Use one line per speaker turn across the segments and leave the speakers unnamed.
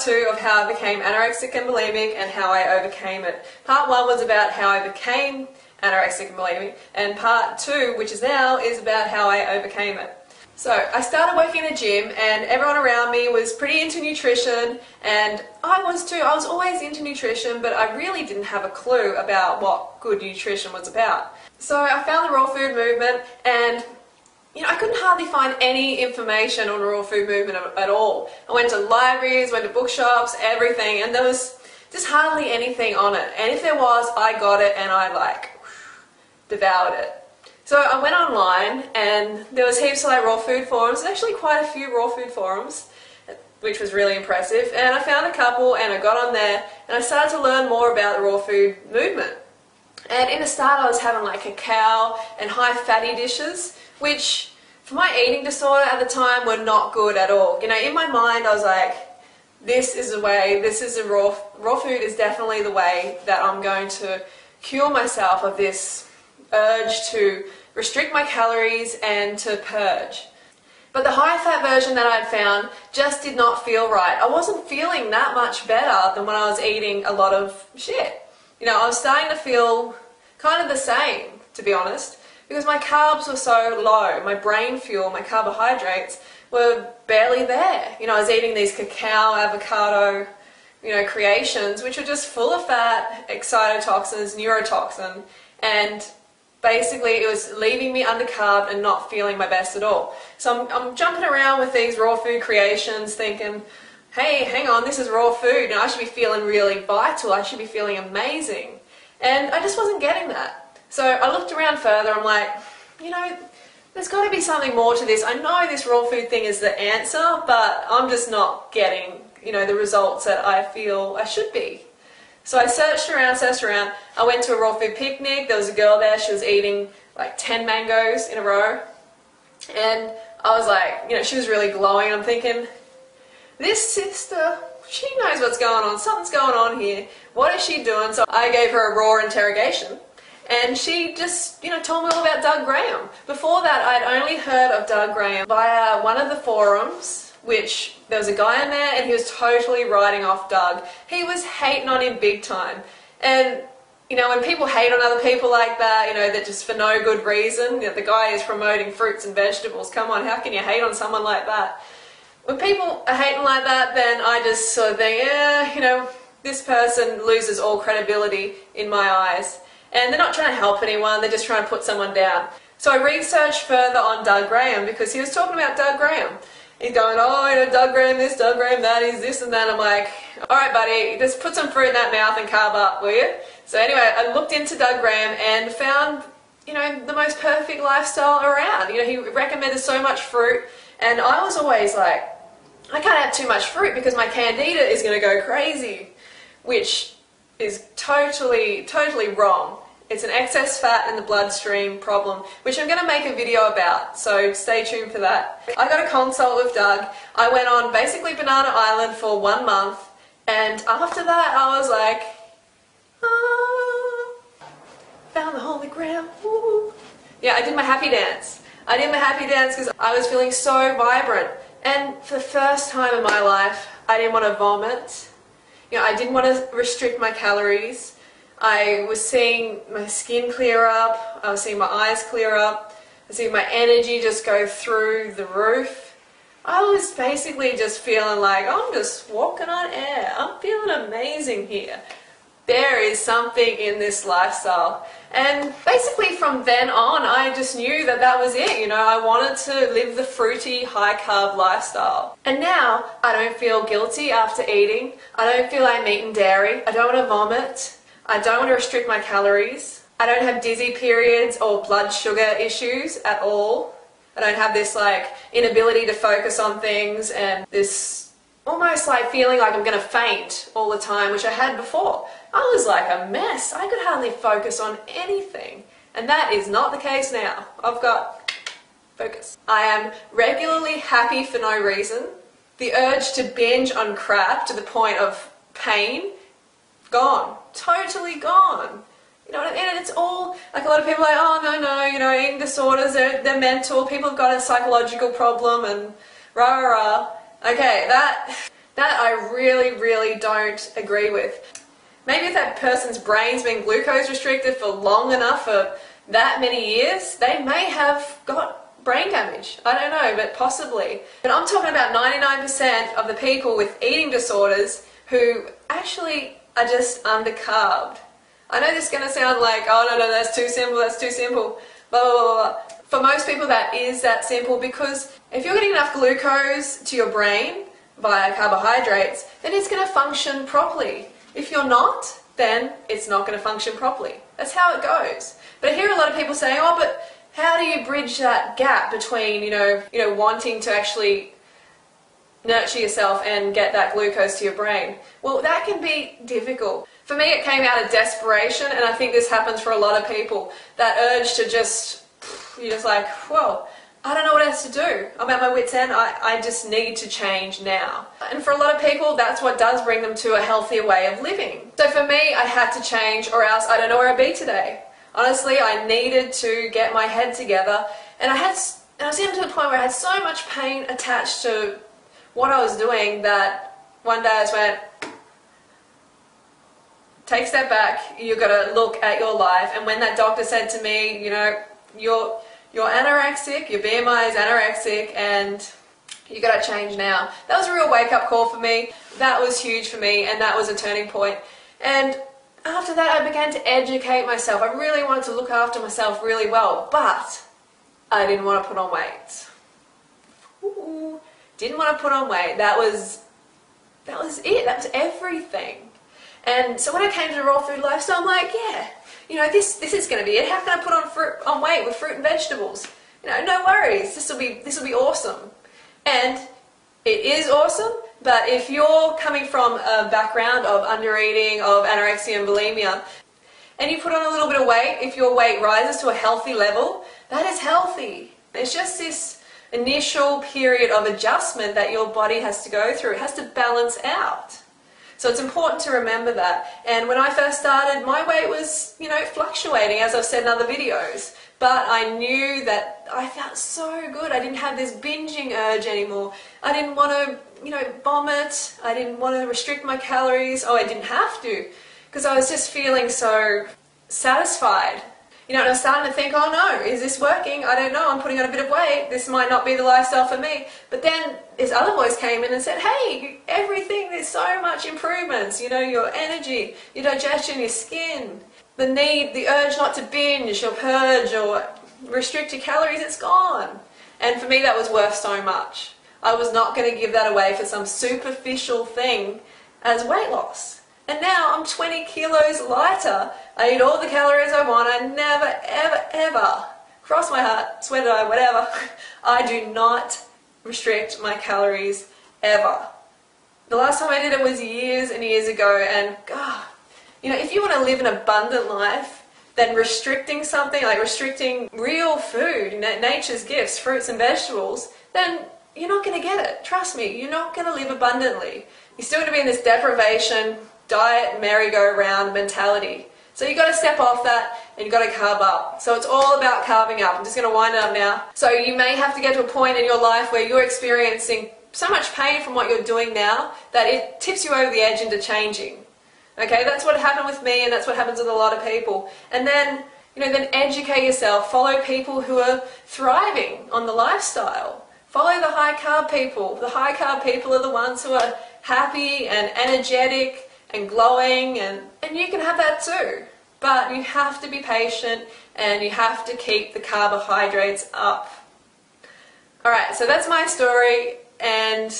2 of how I became anorexic and bulimic and how I overcame it. Part 1 was about how I became anorexic and bulimic, and part 2, which is now, is about how I overcame it. So I started working in a gym and everyone around me was pretty into nutrition, and I was too. I was always into nutrition, but I really didn't have a clue about what good nutrition was about. So I found the raw food movement, and I couldn't hardly find any information on the raw food movement at all. I went to libraries, went to bookshops, everything, and there was just hardly anything on it. And if there was, I got it and I devoured it. So I went online and there was heaps of raw food forums. There's actually quite a few raw food forums, which was really impressive. And I found a couple and I got on there and I started to learn more about the raw food movement. And in the start I was having cacao and high fatty dishes, which for my eating disorder at the time were not good at all. In my mind I was like, this is the way, this is the raw food is definitely the way that I'm going to cure myself of this urge to restrict my calories and to purge. But the high-fat version that I'd found just did not feel right. I wasn't feeling that much better than when I was eating a lot of shit. I was starting to feel kind of the same, to be honest, because my carbs were so low. My brain fuel, my carbohydrates were barely there. I was eating these cacao, avocado, creations, which were just full of fat, excitotoxins, neurotoxin, and basically it was leaving me undercarbed and not feeling my best at all. So I'm jumping around with these raw food creations thinking, hey, hang on, this is raw food and I should be feeling really vital, I should be feeling amazing. And I just wasn't getting that. So I looked around further, I'm like, there's got to be something more to this. I know this raw food thing is the answer, but I'm just not getting, the results that I feel I should be. So I searched around, I went to a raw food picnic, there was a girl there, she was eating 10 mangoes in a row, and I was like, she was really glowing, I'm thinking, this sister, she knows what's going on, something's going on here, what is she doing? So I gave her a raw interrogation, and she just, told me all about Doug Graham. Before that, I'd only heard of Doug Graham via one of the forums, which there was a guy in there and he was totally writing off Doug. He was hating on him big time. And, when people hate on other people like that, that just for no good reason, the guy is promoting fruits and vegetables, come on, how can you hate on someone like that? When people are hating like that, then I just sort of think, yeah, this person loses all credibility in my eyes. And they're not trying to help anyone, they're just trying to put someone down. So I researched further on Doug Graham because he was talking about Doug Graham. He's going, oh, Doug Graham this, Doug Graham that, he's this and that. I'm like, alright buddy, just put some fruit in that mouth and carb up, will you? So anyway, I looked into Doug Graham and found, the most perfect lifestyle around. He recommended so much fruit, and I was always like, I can't have too much fruit because my candida is going to go crazy, which is totally wrong. It's an excess fat in the bloodstream problem, which I'm going to make a video about, so stay tuned for that. I got a consult with Doug. I went on basically Banana Island for 1 month, and after that I was like, found the holy grail. Woo. Yeah, I did my happy dance. I did my happy dance because I was feeling so vibrant, and for the first time in my life I didn't want to vomit. I didn't want to restrict my calories. I was seeing my skin clear up, I was seeing my eyes clear up, I was seeing my energy just go through the roof. I was basically just feeling like I'm just walking on air, I'm feeling amazing here. There is something in this lifestyle. And basically from then on I just knew that that was it, I wanted to live the fruity, high carb lifestyle. And now I don't feel guilty after eating, I don't feel like I'm eating dairy, I don't want to vomit. I don't want to restrict my calories. I don't have dizzy periods or blood sugar issues at all. I don't have this inability to focus on things and this almost feeling like I'm going to faint all the time, which I had before. I was like a mess. I could hardly focus on anything. And that is not the case now. I've got focus. I am regularly happy for no reason. The urge to binge on crap to the point of pain, gone. Totally gone. And it's all, a lot of people are like, oh no, eating disorders, they're mental, people have got a psychological problem and rah rah rah. Okay, That I really, really don't agree with. Maybe if that person's brain's been glucose restricted for long enough, for that many years, they may have got brain damage. I don't know, but possibly. But I'm talking about 99% of the people with eating disorders who actually are just undercarbed. I know this is going to sound like, oh no, that's too simple, blah, blah, blah, blah. For most people that is that simple, because if you're getting enough glucose to your brain via carbohydrates, then it's going to function properly. If you're not, then it's not going to function properly. That's how it goes. But I hear a lot of people saying, oh, but how do you bridge that gap between, wanting to actually nurture yourself and get that glucose to your brain? Well, that can be difficult. For me, it came out of desperation, and I think this happens for a lot of people. That urge to you're just like, well, I don't know what else to do. I'm at my wit's end. I just need to change now. And for a lot of people, that's what does bring them to a healthier way of living. So for me, I had to change, or else I don't know where I'd be today. Honestly, I needed to get my head together, and I was getting to the point where I had so much pain attached to what I was doing that one day I just went, take a step back, you've got to look at your life. And when that doctor said to me, you're anorexic, your BMI is anorexic, and you got to change now. That was a real wake-up call for me. That was huge for me, and that was a turning point. And after that, I began to educate myself. I really wanted to look after myself really well, but I didn't want to put on weight. Ooh, didn't want to put on weight. That was it. That was everything. And so when I came to the raw food lifestyle, I'm like, yeah, this is going to be it. How can I put on weight with fruit and vegetables? No worries. This will be awesome. And it is awesome. But if you're coming from a background of undereating, of anorexia and bulimia, and you put on a little bit of weight, if your weight rises to a healthy level, that is healthy. It's just this initial period of adjustment that your body has to go through. It has to balance out. So it's important to remember that. And when I first started, my weight was, fluctuating, as I've said in other videos. But I knew that I felt so good. I didn't have this binging urge anymore. I didn't want to, vomit. I didn't want to restrict my calories. Oh, I didn't have to, because I was just feeling so satisfied. And I was starting to think, oh no, is this working? I don't know, I'm putting on a bit of weight. This might not be the lifestyle for me. But then this other voice came in and said, hey, everything, there's so much improvements. Your energy, your digestion, your skin, the urge not to binge or purge or restrict your calories, it's gone. And for me, that was worth so much. I was not going to give that away for some superficial thing as weight loss. And now I'm 20 kilos lighter. I eat all the calories I want. I never, ever, ever, cross my heart, swear to God, whatever, I do not restrict my calories ever. The last time I did it was years and years ago, and God, if you want to live an abundant life, then restricting something, like restricting real food, nature's gifts, fruits and vegetables, then you're not going to get it. Trust me, you're not going to live abundantly. You're still going to be in this deprivation, diet, merry-go-round mentality. So you've got to step off that, and you've got to carb up. So it's all about carving up. I'm just going to wind it up now. So you may have to get to a point in your life where you're experiencing so much pain from what you're doing now that it tips you over the edge into changing. Okay, that's what happened with me, and that's what happens with a lot of people. And then, then educate yourself. Follow people who are thriving on the lifestyle. Follow the high-carb people. The high-carb people are the ones who are happy and energetic and glowing, and you can have that too. But you have to be patient, and you have to keep the carbohydrates up. Alright, so that's my story, and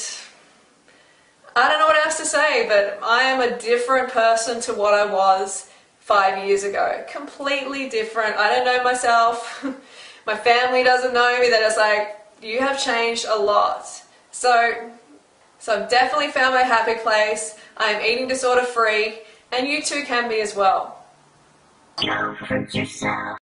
I don't know what else to say, but I am a different person to what I was 5 years ago. Completely different. I don't know myself. My family doesn't know me. They're just like, you have changed a lot. So I've definitely found my happy place. I'm eating disorder free, and you too can be as well.
Don't hurt yourself.